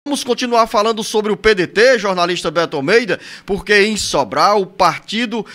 Vamos continuar falando sobre o PDT, jornalista Beto Almeida, porque em Sobral o partido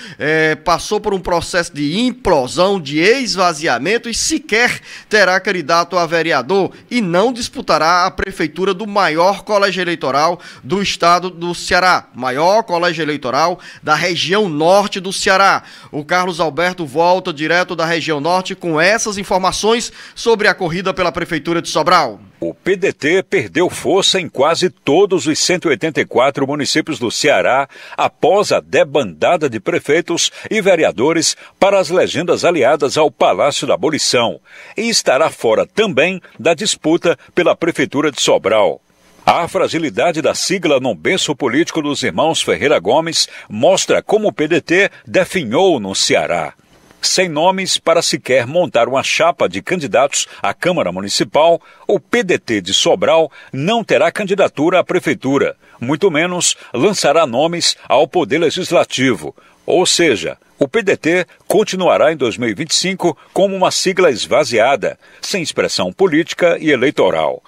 passou por um processo de implosão, de esvaziamento e sequer terá candidato a vereador e não disputará a prefeitura do maior colégio eleitoral do estado do Ceará, maior colégio eleitoral da região norte do Ceará. O Carlos Alberto volta direto da região norte com essas informações sobre a corrida pela prefeitura de Sobral. O PDT perdeu força em quase todos os 184 municípios do Ceará após a debandada de prefeitos e vereadores para as legendas aliadas ao Palácio da Abolição e estará fora também da disputa pela prefeitura de Sobral. A fragilidade da sigla no berço político dos irmãos Ferreira Gomes mostra como o PDT definhou no Ceará. Sem nomes para sequer montar uma chapa de candidatos à Câmara Municipal, o PDT de Sobral não terá candidatura à prefeitura, muito menos lançará nomes ao Poder Legislativo. Ou seja, o PDT continuará em 2025 como uma sigla esvaziada, sem expressão política e eleitoral.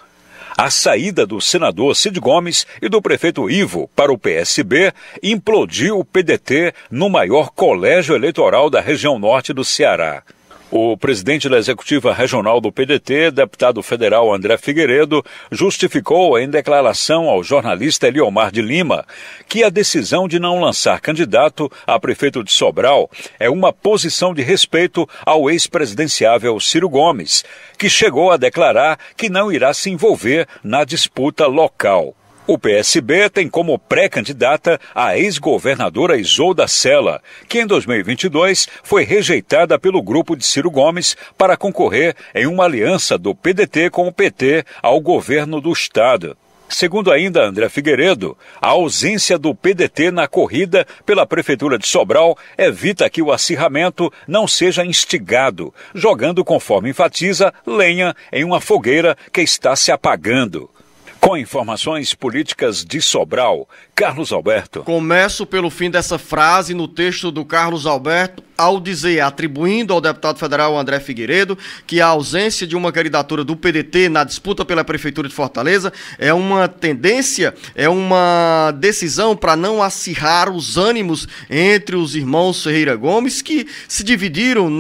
A saída do senador Cid Gomes e do prefeito Ivo para o PSB implodiu o PDT no maior colégio eleitoral da região norte do Ceará. O presidente da executiva regional do PDT, deputado federal André Figueiredo, justificou em declaração ao jornalista Eliomar de Lima que a decisão de não lançar candidato a prefeito de Sobral é uma posição de respeito ao ex-presidenciável Ciro Gomes, que chegou a declarar que não irá se envolver na disputa local. O PSB tem como pré-candidata a ex-governadora Isolda Sela, que em 2022 foi rejeitada pelo grupo de Ciro Gomes para concorrer em uma aliança do PDT com o PT ao governo do estado. Segundo ainda André Figueiredo, a ausência do PDT na corrida pela prefeitura de Sobral evita que o acirramento não seja instigado, jogando, conforme enfatiza, lenha em uma fogueira que está se apagando. Com informações políticas de Sobral, Carlos Alberto. Começo pelo fim dessa frase no texto do Carlos Alberto, ao dizer, atribuindo ao deputado federal André Figueiredo, que a ausência de uma candidatura do PDT na disputa pela Prefeitura de Fortaleza é uma tendência, é uma decisão para não acirrar os ânimos entre os irmãos Ferreira Gomes, que se dividiram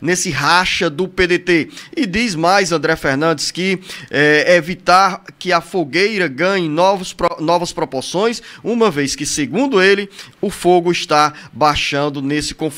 nesse racha do PDT. E diz mais André Fernandes que evitar que a fogueira ganhe novas proporções, uma vez que, segundo ele, o fogo está baixando nesse conflito.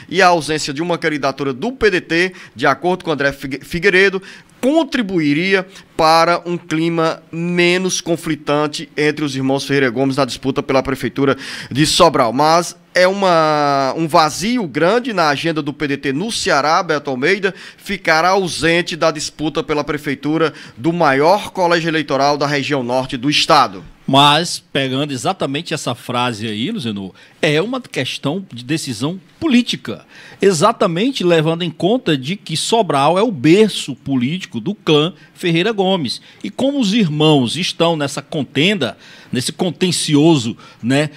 E a ausência de uma candidatura do PDT, de acordo com André Figueiredo, contribuiria para um clima menos conflitante entre os irmãos Ferreira Gomes na disputa pela prefeitura de Sobral. Mas é um vazio grande na agenda do PDT no Ceará, Beto Almeida, ficará ausente da disputa pela prefeitura do maior colégio eleitoral da região norte do estado. Mas, pegando exatamente essa frase aí, Luciano, é uma questão de decisão política. Exatamente levando em conta de que Sobral é o berço político do clã Ferreira Gomes. E como os irmãos estão nessa contenda, nesse contencioso, né,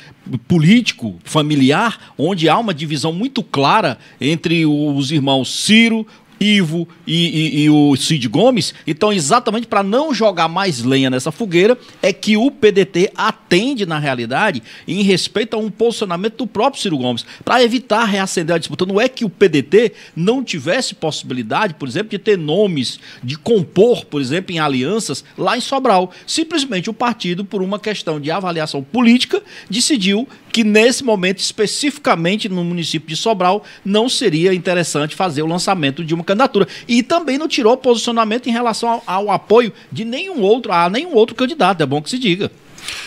político, familiar, onde há uma divisão muito clara entre os irmãos Ciro, Ivo e o Cid Gomes, então exatamente para não jogar mais lenha nessa fogueira é que o PDT atende na realidade em respeito a um posicionamento do próprio Ciro Gomes, para evitar reacender a disputa. Não é que o PDT não tivesse possibilidade, por exemplo, de ter nomes, de compor, por exemplo, em alianças lá em Sobral. Simplesmente o partido, por uma questão de avaliação política, decidiu que nesse momento, especificamente no município de Sobral, não seria interessante fazer o lançamento de uma candidatura. E também não tirou posicionamento em relação ao apoio de nenhum outro candidato, é bom que se diga.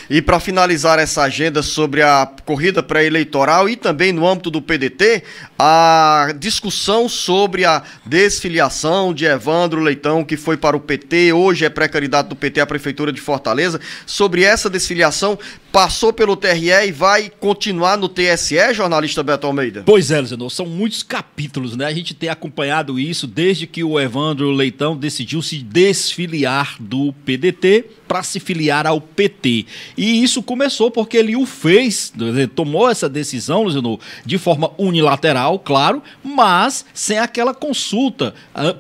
E para finalizar essa agenda sobre a corrida pré-eleitoral e também no âmbito do PDT, a discussão sobre a desfiliação de Evandro Leitão, que foi para o PT, hoje é pré-candidato do PT à Prefeitura de Fortaleza, sobre essa desfiliação, passou pelo TRE e vai continuar no TSE, jornalista Beto Almeida? Pois é, Luciano, são muitos capítulos, né? A gente tem acompanhado isso desde que o Evandro Leitão decidiu se desfiliar do PDT para se filiar ao PT. E isso começou porque ele o fez, tomou essa decisão, Luciano, de forma unilateral, claro, mas sem aquela consulta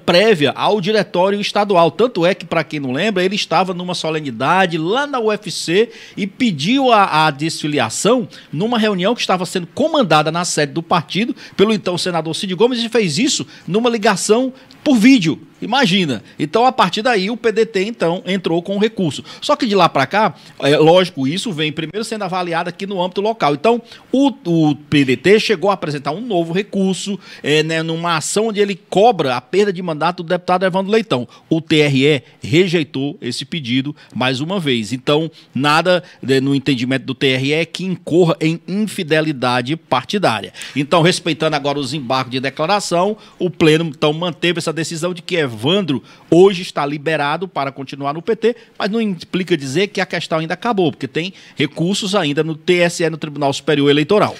prévia ao diretório estadual. Tanto é que, para quem não lembra, ele estava numa solenidade lá na UFC e pediu a desfiliação numa reunião que estava sendo comandada na sede do partido pelo então senador Cid Gomes, e fez isso numa ligação por vídeo. Imagina. Então, a partir daí, o PDT, então, entrou com o recurso. Só que de lá para cá, lógico, isso vem primeiro sendo avaliado aqui no âmbito local. Então, o PDT chegou a apresentar um novo recurso, numa ação onde ele cobra a perda de mandato do deputado Evandro Leitão. O TRE rejeitou esse pedido mais uma vez. Então, nada no entendimento do TRE que incorra em infidelidade partidária. Então, respeitando agora os embargos de declaração, o Pleno, então, manteve essa decisão de que Evandro hoje está liberado para continuar no PT, mas não implica dizer que a questão ainda acabou, porque tem recursos ainda no TSE, no Tribunal Superior Eleitoral.